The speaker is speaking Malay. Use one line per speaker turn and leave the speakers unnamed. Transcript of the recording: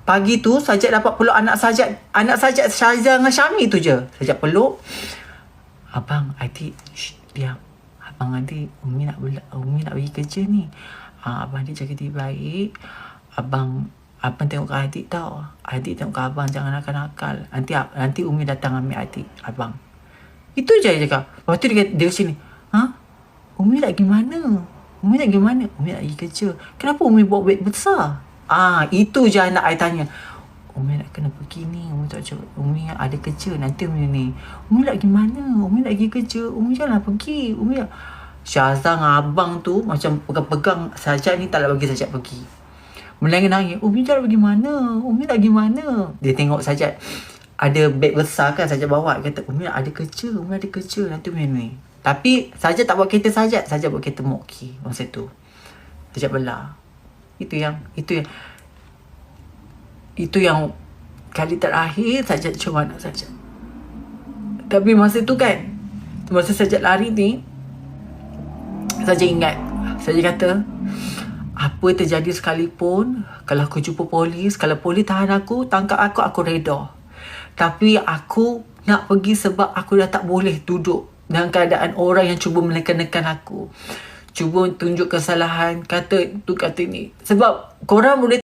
Pagi tu Sajat dapat peluk anak Sajat Syahzal dengan Syami tu je. Sajat peluk. Abang, adik, diam. Abang adik, Umi nak pergi kerja ni. Abang adik jaga diri baik. Abang tengok ke adik tau. Adik tengok ke abang, jangan nakal-nakal. Nanti Umi datang ambil adik abang. Itu je dia cakap. Lepas tu dia sini. Umi nak pergi mana? Umi nak pergi kerja. Kenapa Umi bawa beg besar? Itu je anak I tanya. Umi nak kena pergi ni. Umi ada kerja. Nanti Umi ni. Umi nak pergi mana? Umi nak pergi kerja. Umi janganlah pergi. Syahzal dengan abang tu macam pegang-pegang Sajat ni, tak nak bagi Sajat pergi. Menangis-nangis. Umi jangan pergi mana? Umi nak pergi mana? Dia tengok Sajat ada beg besar kan, Sajat bawa. Dia kata, Umi ada kerja. Nanti Umi ni. Tapi Sajat tak bawa kereta Sajat bawa kereta Moki masa tu. Sajat belah. Itu yang kali terakhir Sajat cium anak Sajat. Tapi masa tu kan, masa Sajat lari ni, Sajat ingat. Sajat kata, apa terjadi sekalipun, kalau aku jumpa polis, kalau polis tahan aku, tangkap aku reda. Tapi aku nak pergi sebab aku dah tak boleh duduk dalam keadaan orang yang cuba menekan-nekan aku. Cuba tunjuk kesalahan, kata tu kata ni. Sebab korang boleh